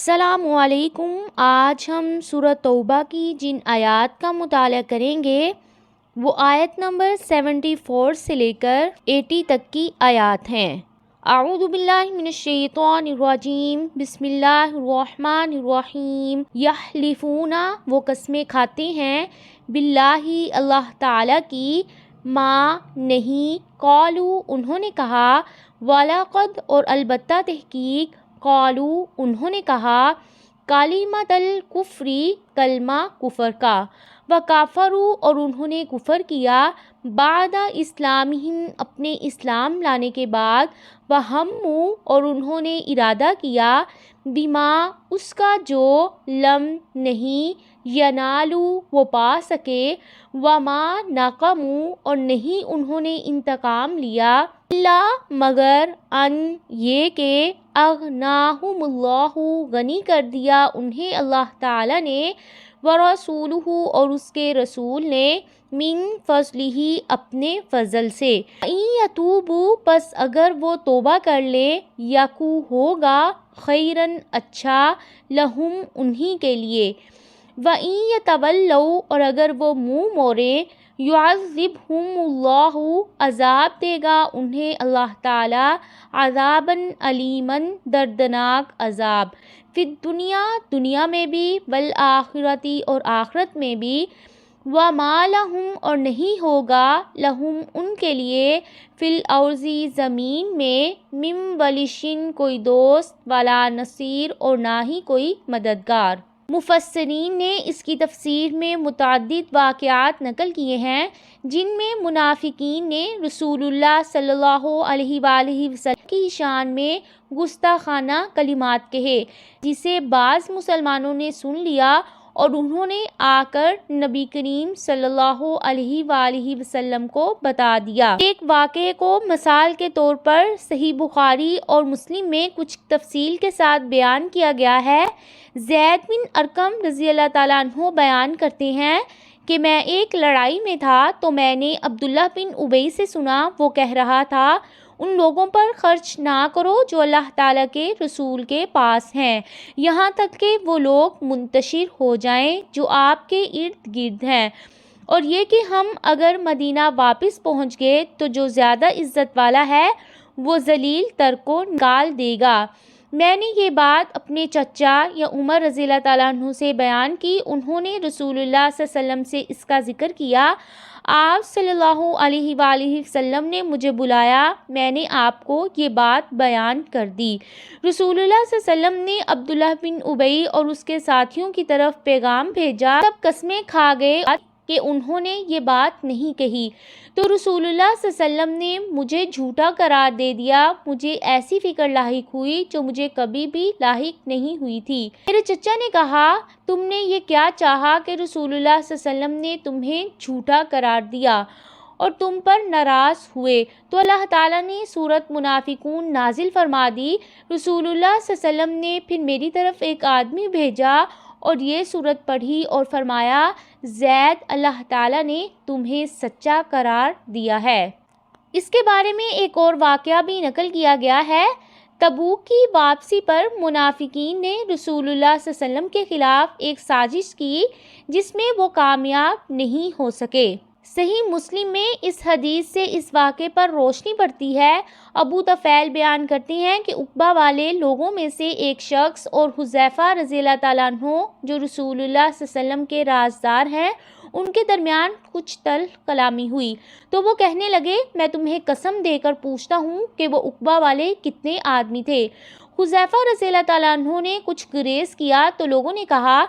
السلام علیکم۔ آج ہم سورۃ توبہ کی جن آیات کا مطالعہ کریں گے وہ آیت نمبر 74 سے لے کر 80 تک کی آیات ہیں۔ اعوذ باللہ من الشیطان الرجیم، بسم اللہ الرحمن الرحیم۔ یحلفون، وہ قسمیں کھاتے ہیں، باللہ، اللہ تعالیٰ کی، ما، نہیں، قالوا، انہوں نے کہا، وَلَقَدْ، اور البتہ تحقیق، قالوا، انہوں نے کہا، کلمۃ الکفر، کلمہ کفر کا، وَکَفَرُوا، اور انہوں نے کفر کیا، بعد اسلامہم، اپنے اسلام لانے کے بعد، وَہَمُّوا، اور انہوں نے ارادہ کیا، بما، اس کا جو، لم، نہیں، ینالوا، وہ پا سکے، وما، نقموا، اور نہیں انہوں نے انتقام لیا، الا، مگر، ان، یہ کہ، اغناہم اللہ، غنی کر دیا انہیں اللہ تعالیٰ نے، ورسولہ، اور اس کے رسول نے، من فضلہ، اپنے فضل سے، ان یتوبوا، پس اگر وہ توبہ کر لے، یکو، ہوگا، خیرن، اچھا، لہم، انہی کے لیے، وَإِن يَتَوَلَّوْا، اور اگر وہ منہ موڑیں، يُعَذِّبْهُمُ اللَّهُ، عذاب دے گا انہیں اللہ تعالیٰ، عذابًا علیمًا، دردناک عذاب، فی الدنیا، دنیا میں بھی، والآخرۃ، اور آخرت میں بھی، وَمَا لَهُمْ، اور نہیں ہوگا، لہم، ان کے لیے، فی الارض، زمین میں، من ولیٍ، کوئی دوست، ولا نصیر، اور نہ ہی کوئی مددگار۔ مفسرین نے اس کی تفسیر میں متعدد واقعات نقل کیے ہیں جن میں منافقین نے رسول اللہ صلی اللہ علیہ وآلہ وسلم کی شان میں گستاخانہ کلمات کہے، جسے بعض مسلمانوں نے سن لیا اور انہوں نے آ کر نبی کریم صلی اللہ علیہ وآلہ وسلم کو بتا دیا۔ ایک واقعے کو مثال کے طور پر صحیح بخاری اور مسلم میں کچھ تفصیل کے ساتھ بیان کیا گیا ہے۔ زید بن ارقم رضی اللہ تعالیٰ عنہ بیان کرتے ہیں کہ میں ایک لڑائی میں تھا تو میں نے عبداللہ بن ابی سے سنا، وہ کہہ رہا تھا، ان لوگوں پر خرچ نہ کرو جو اللہ تعالیٰ کے رسول کے پاس ہیں، یہاں تک کہ وہ لوگ منتشر ہو جائیں جو آپ کے ارد گرد ہیں، اور یہ کہ ہم اگر مدینہ واپس پہنچ گئے تو جو زیادہ عزت والا ہے وہ ذلیل تر کو نکال دے گا۔ میں نے یہ بات اپنے چچا یا عمر رضی اللہ تعالیٰ عنہ سے بیان کی، انہوں نے رسول اللہ صلی اللہ علیہ وسلم سے اس کا ذکر کیا، آپ صلی اللہ علیہ وآلہ وسلم نے مجھے بلایا، میں نے آپ کو یہ بات بیان کر دی۔ رسول اللہ صلی اللہ علیہ وسلم نے عبداللہ بن ابی اور اس کے ساتھیوں کی طرف پیغام بھیجا، سب قسمیں کھا گئے کہ انہوں نے یہ بات نہیں کہی، تو رسول اللہ صلی اللہ علیہ وسلم نے مجھے جھوٹا قرار دے دیا، مجھے ایسی فکر لاحق ہوئی جو مجھے کبھی بھی لاحق نہیں ہوئی تھی۔ میرے چچا نے کہا، تم نے یہ کیا چاہا کہ رسول اللہ صلی اللہ علیہ وسلم نے تمہیں جھوٹا قرار دیا اور تم پر ناراض ہوئے، تو اللہ تعالیٰ نے سورۃ منافقون نازل فرما دی۔ رسول اللہ صلی اللہ علیہ وسلم نے پھر میری طرف ایک آدمی بھیجا اور یہ سورت پڑھی اور فرمایا، زید، اللہ تعالیٰ نے تمہیں سچا قرار دیا ہے۔ اس کے بارے میں ایک اور واقعہ بھی نقل کیا گیا ہے۔ تبوک کی واپسی پر منافقین نے رسول اللہ صلی اللہ علیہ وسلم کے خلاف ایک سازش کی جس میں وہ کامیاب نہیں ہو سکے۔ صحیح مسلم میں اس حدیث سے اس واقعے پر روشنی پڑتی ہے۔ ابو طفیل بیان کرتے ہیں کہ عقبہ والے لوگوں میں سے ایک شخص اور حذیفہ رضی اللہ تعالیٰ عنہ جو رسول اللہ صلی اللہ علیہ وسلم کے رازدار ہیں، ان کے درمیان کچھ تلخ کلامی ہوئی، تو وہ کہنے لگے، میں تمہیں قسم دے کر پوچھتا ہوں کہ وہ عقبہ والے کتنے آدمی تھے؟ حذیفہ رضی اللہ تعالیٰ عنہ نے کچھ گریز کیا تو لوگوں نے کہا،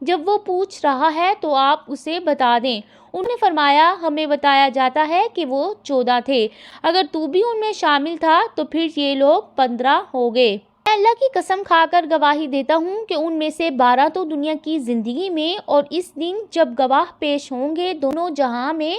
جب وہ پوچھ رہا ہے تو آپ اسے بتا دیں۔ انہوں نے فرمایا، ہمیں بتایا جاتا ہے کہ وہ 14 تھے، اگر تو بھی ان میں شامل تھا تو پھر یہ لوگ 15 ہو گئے۔ میں اللہ کی قسم کھا کر گواہی دیتا ہوں کہ ان میں سے 12 تو دنیا کی زندگی میں اور اس دن جب گواہ پیش ہوں گے دونوں جہاں میں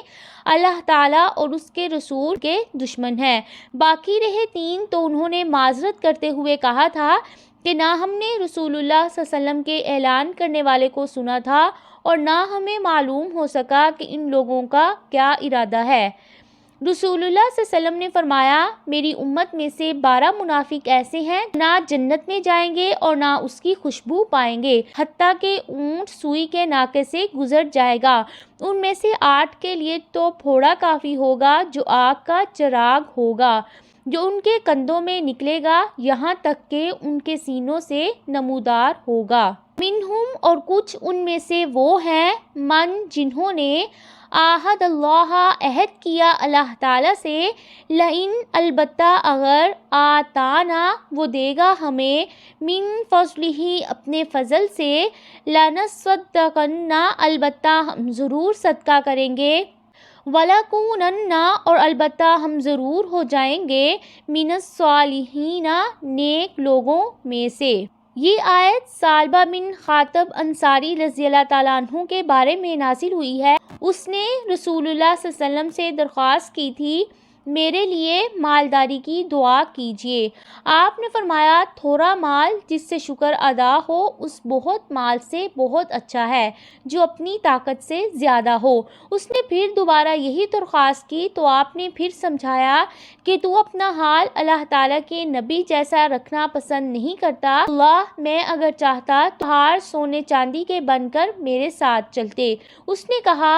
اللہ تعالیٰ اور اس کے رسول کے دشمن ہیں، باقی رہے 3 تو انہوں نے معذرت کرتے ہوئے کہا تھا کہ نہ ہم نے رسول اللہ صلی اللہ علیہ وسلم کے اعلان کرنے والے کو سنا تھا اور نہ ہمیں معلوم ہو سکا کہ ان لوگوں کا کیا ارادہ ہے۔ رسول اللہ صلی اللہ علیہ وسلم نے فرمایا میری امت میں سے 12 منافق ایسے ہیں نہ جنت میں جائیں گے اور نہ اس کی خوشبو پائیں گے حتیٰ کہ اونٹ سوئی کے ناکے سے گزر جائے گا۔ ان میں سے 8 کے لیے تو پھوڑا کافی ہوگا جو آگ کا چراغ ہوگا جو ان کے کندھوں میں نکلے گا یہاں تک کہ ان کے سینوں سے نمودار ہوگا۔ منہم اور کچھ ان میں سے وہ ہیں من جنہوں نے عہد اللہ عہد کیا اللہ تعالیٰ سے لئن البتہ اگر آتانا وہ دے گا ہمیں من فضلہ اپنے فضل سے لنصدقن البتہ ہم ضرور صدقہ کریں گے وَلَكُونَنَّ اور البتہ ہم ضرور ہو جائیں گے من الصالحین نیک لوگوں میں سے۔ یہ آیت ثعلبہ بن خاطب انصاری رضی اللہ تعالیٰ عنہ کے بارے میں نازل ہوئی ہے۔ اس نے رسول اللہ صلی اللہ علیہ وسلم سے درخواست کی تھی میرے لیے مالداری کی دعا کیجیے۔ آپ نے فرمایا تھوڑا مال جس سے شکر ادا ہو اس بہت مال سے بہت اچھا ہے جو اپنی طاقت سے زیادہ ہو۔ اس نے پھر دوبارہ یہی درخواست کی تو آپ نے پھر سمجھایا کہ تو اپنا حال اللہ تعالیٰ کے نبی جیسا رکھنا پسند نہیں کرتا۔ اللہ میں اگر چاہتا تو ہار سونے چاندی کے بن کر میرے ساتھ چلتے۔ اس نے کہا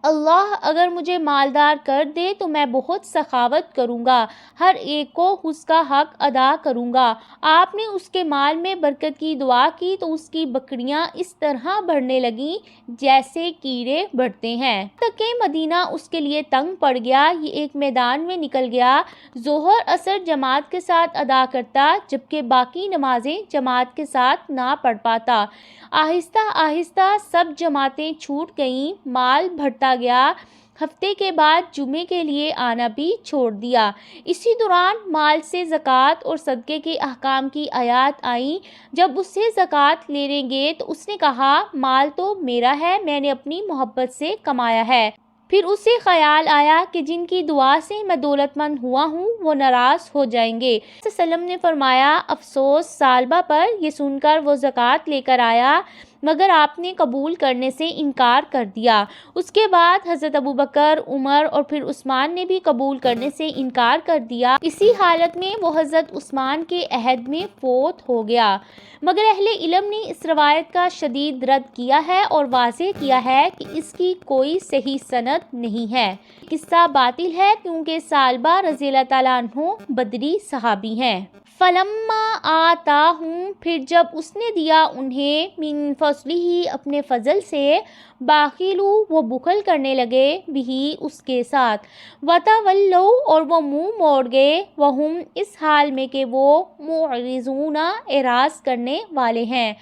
اللہ اگر مجھے مالدار کر دے تو میں بہت سخاوت کروں گا ہر ایک کو اس کا حق ادا کروں گا۔ آپ نے اس کے مال میں برکت کی دعا کی تو اس کی بکریاں اس طرح بڑھنے لگیں جیسے کیڑے بڑھتے ہیں تک کہ مدینہ اس کے لیے تنگ پڑ گیا۔ یہ ایک میدان میں نکل گیا ظہر عصر جماعت کے ساتھ ادا کرتا جبکہ باقی نمازیں جماعت کے ساتھ نہ پڑھ پاتا۔ آہستہ آہستہ سب جماعتیں چھوٹ گئیں مال بڑھتا گیا۔ ہفتے کے بعد جمعے کے لیے آنا بھی چھوڑ دیا۔ اسی دوران مال سے زکوٰۃ اور صدقے کے احکام کی آیات آئیں۔ جب اس سے زکوٰۃ لیں گے تو اس نے کہا مال تو میرا ہے میں نے اپنی محبت سے کمایا ہے۔ پھر اسے خیال آیا کہ جن کی دعا سے میں دولت مند ہوا ہوں وہ ناراض ہو جائیں گے۔ صلی اللہ علیہ وسلم نے فرمایا افسوس ثعلبہ پر۔ یہ سن کر وہ زکوٰۃ لے کر آیا مگر آپ نے قبول کرنے سے انکار کر دیا۔ اس کے بعد حضرت ابوبکر عمر اور پھر عثمان نے بھی قبول کرنے سے انکار کر دیا۔ اسی حالت میں وہ حضرت عثمان کے عہد میں فوت ہو گیا۔ مگر اہل علم نے اس روایت کا شدید رد کیا ہے اور واضح کیا ہے کہ اس کی کوئی صحیح سند نہیں ہے۔ قصہ باطل ہے کیونکہ ثعلبہ رضی اللہ تعالیٰ عنہ بدری صحابی ہیں۔ فلما آتاہم پھر جب اس نے دیا انہیں من فضلہ اپنے فضل سے باخلوا وہ بخل کرنے لگے بھی اس کے ساتھ وتولوا اور وہ منہ موڑ گئے وہم اس حال میں کہ وہ معرضون اعراض کرنے والے ہیں۔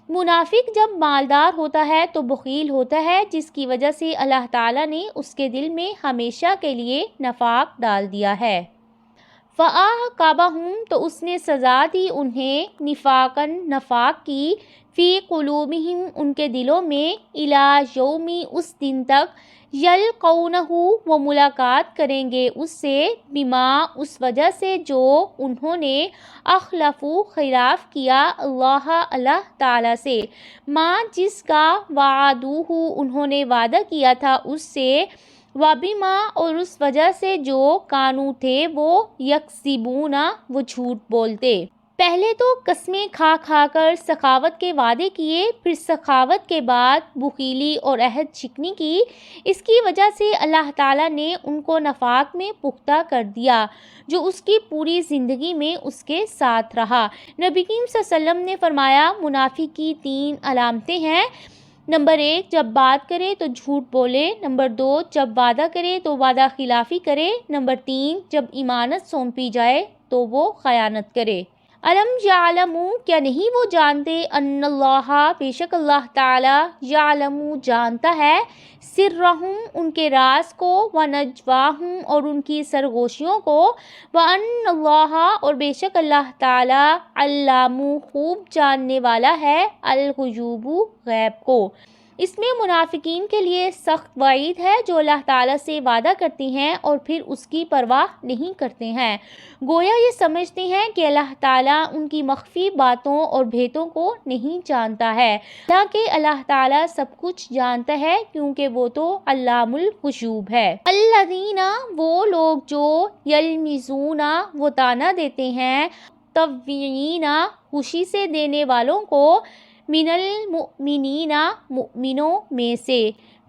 منافق جب مالدار ہوتا ہے تو بخیل ہوتا ہے جس کی وجہ سے اللہ تعالیٰ نے اس کے دل میں ہمیشہ کے لیے نفاق ڈال دیا ہے۔ فَأَعْقَبَهُمْ تو اس نے سزا دی انہیں نفاقاً نفاق کی فی قلوبہم ان کے دلوں میں الی یوم اس دن تک یلقونہ وہ ملاقات کریں گے اس سے بما اس وجہ سے جو انہوں نے اخلفوا خلاف کیا اللہ تعالیٰ سے ماں جس کا وعدوہ انہوں نے وعدہ کیا تھا اس سے وَبِمَا اور اس وجہ سے جو کانو تھے وہ یکذبون وہ جھوٹ بولتے۔ پہلے تو قسمیں کھا کھا کر سخاوت کے وعدے کیے پھر سخاوت کے بعد بخیلی اور عہد شکنی کی۔ اس کی وجہ سے اللہ تعالیٰ نے ان کو نفاق میں پختہ کر دیا جو اس کی پوری زندگی میں اس کے ساتھ رہا۔ نبی کریم صلی اللہ علیہ وسلم نے فرمایا منافق کی 3 علامتیں ہیں۔ نمبر 1 جب بات کرے تو جھوٹ بولے، نمبر 2 جب وعدہ کرے تو وعدہ خلافی کرے، نمبر 3 جب امانت سونپی جائے تو وہ خیانت کرے۔ الم یعلموا کیا نہیں وہ جانتے ان اللہ بے شک اللہ تعالی یعلم جانتا ہے سرہم ان کے راز کو ونجواہم اور ان کی سرگوشیوں کو وان اللہ اور بے شک اللہ تعالی علام خوب جاننے والا ہے الغیوب غیب کو۔ اس میں منافقین کے لیے سخت وعید ہے جو اللہ تعالیٰ سے وعدہ کرتے ہیں اور پھر اس کی پرواہ نہیں کرتے ہیں، گویا یہ سمجھتے ہیں کہ اللہ تعالیٰ ان کی مخفی باتوں اور بھیدوں کو نہیں جانتا ہے، حالانکہ اللہ تعالیٰ سب کچھ جانتا ہے کیونکہ وہ تو علام الغیوب ہے۔ الذین، وہ لوگ جو یلمزون، وہ طعنہ دیتے ہیں، طوعین، خوشی سے دینے والوں کو، من المؤمنین، مؤمنوں میں سے،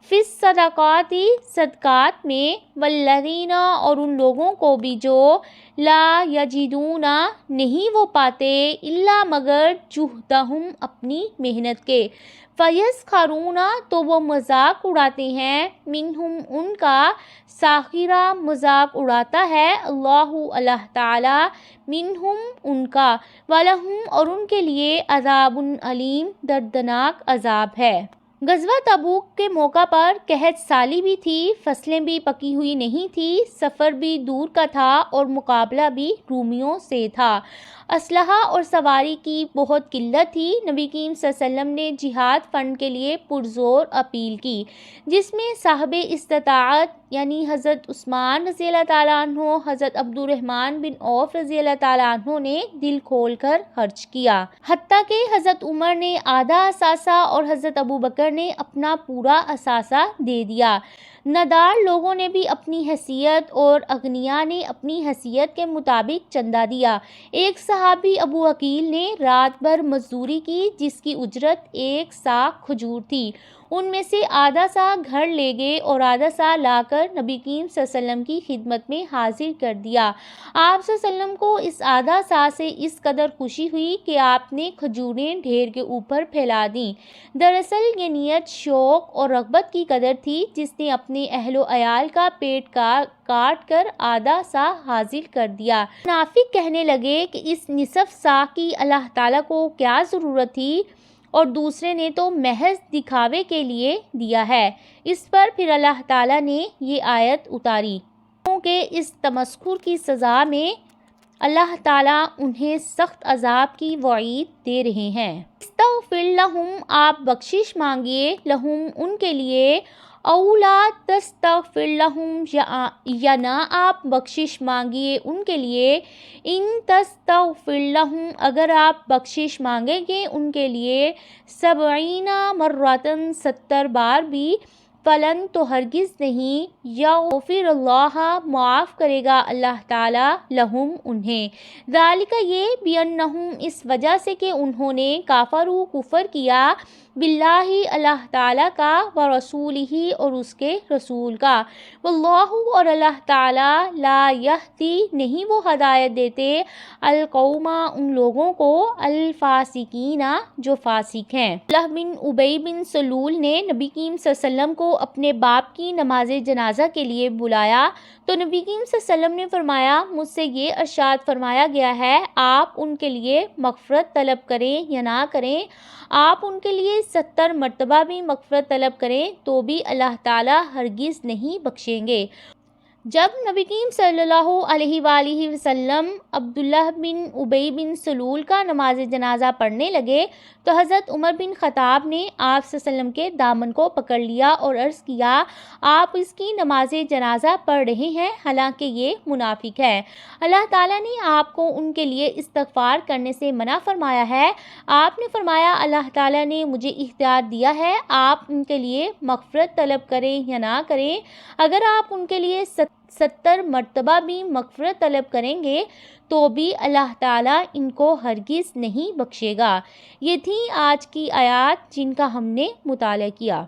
فی الصدقات، صدقات میں، والذین، اور ان لوگوں کو بھی جو لا یجدون، نہیں وہ پاتے، الا مگر جہدہم، اپنی محنت کے، فیسخرون، تو وہ مذاق اڑاتے ہیں، منہم، ان کا، ساخرہ، مذاق اڑاتا ہے، اللہ تعالی، منہم، ان کا، وَلَهُمْ، اور ان کے لیے، عذاب علیم، دردناک عذاب ہے۔ غزوہ تبوک کے موقع پر قحط سالی بھی تھی، فصلیں بھی پکی ہوئی نہیں تھی، سفر بھی دور کا تھا اور مقابلہ بھی رومیوں سے تھا، اسلحہ اور سواری کی بہت قلت تھی۔ نبی کریم صلی اللہ علیہ وسلم نے جہاد فنڈ کے لیے پرزور اپیل کی، جس میں صاحب استطاعت یعنی حضرت عثمان رضی اللہ تعالیٰ عنہ، حضرت عبد الرحمن بن عوف رضی اللہ تعالیٰ عنہ نے دل کھول کر خرچ کیا، حتیٰ کہ حضرت عمر نے آدھا اثاثہ اور حضرت ابوبکر نے اپنا پورا اثاثہ دے دیا۔ نادار لوگوں نے بھی اپنی حیثیت اور اغنیاء نے اپنی حیثیت کے مطابق چندہ دیا۔ ایک صحابی ابو عقیل نے رات بھر مزدوری کی، جس کی اجرت 1 صاع کھجور تھی، ان میں سے آدھا صاع گھر لے گئے اور آدھا صاع لا کر نبی کریم صلی اللہ علیہ وسلم کی خدمت میں حاضر کر دیا۔ آپ صلی اللہ علیہ وسلم کو اس آدھا صاع سے اس قدر خوشی ہوئی کہ آپ نے کھجوریں ڈھیر کے اوپر پھیلا دیں۔ دراصل یہ نیت شوق اور رغبت کی قدر تھی، جس نے اپنے اہل و عیال کا پیٹ کاٹ کر آدھا صاع حاصل کر دیا۔ منافق کہنے لگے کہ اس نصف صاع کی اللہ تعالیٰ کو کیا ضرورت تھی، اور دوسرے نے تو محض دکھاوے کے لیے دیا ہے۔ اس پر پھر اللہ تعالیٰ نے یہ آیت اتاری کیونکہ اس تمسخر کی سزا میں اللہ تعالیٰ انہیں سخت عذاب کی وعید دے رہے ہیں۔ استغفر لہم، آپ بخشش مانگیے، لہم، ان کے لیے، او لا تستغفر لہم، یا نہ آپ بخشش مانگیے ان کے لیے، ان تستغفر لہم، اگر آپ بخشش مانگیں گے ان کے لیے، 70 مرتن، 70 بار بھی، فلن، تو ہرگز نہیں، یغفر اللہ، معاف کرے گا اللہ تعالیٰ، لہم، انہیں، ذالک، یہ، بِأَنَّهُمْ، اس وجہ سے کہ انہوں نے، کافروا، کفر کیا، باللہ، اللہ تعالیٰ کا، ورسولہ، اور اس کے رسول کا، واللہ، اور اللہ تعالیٰ، لا یہدی، نہیں وہ ہدایت دیتے، القوم، ان لوگوں کو، الفاسقین، جو فاسق ہیں۔ عبداللہ بن ابی بن سلول نے نبی کریم صلی اللہ علیہ وسلم کو اپنے باپ کی نماز جنازہ کے لیے بلایا تو نبی کریم صلی اللہ علیہ وسلم نے فرمایا، مجھ سے یہ ارشاد فرمایا گیا ہے، آپ ان کے لیے مغفرت طلب کریں یا نہ کریں، آپ ان کے لیے 70 مرتبہ بھی مغفرت طلب کریں تو بھی اللہ تعالیٰ ہرگز نہیں بخشیں گے۔ جب نبی کریم صلی اللہ علیہ وآلہ وسلم عبداللہ بن ابی بن سلول کا نماز جنازہ پڑھنے لگے تو حضرت عمر بن خطاب نے آپ صلی اللہ علیہ وسلم کے دامن کو پکڑ لیا اور عرض کیا، آپ اس کی نماز جنازہ پڑھ رہے ہیں حالانکہ یہ منافق ہے، اللہ تعالیٰ نے آپ کو ان کے لیے استغفار کرنے سے منع فرمایا ہے۔ آپ نے فرمایا، اللہ تعالیٰ نے مجھے اختیار دیا ہے، آپ ان کے لیے مغفرت طلب کریں یا نہ کریں، اگر آپ ان کے لیے 70 مرتبہ بھی مغفرت طلب کریں گے تو بھی اللہ تعالیٰ ان کو ہرگز نہیں بخشے گا۔ یہ تھیں آج کی آیات جن کا ہم نے مطالعہ کیا۔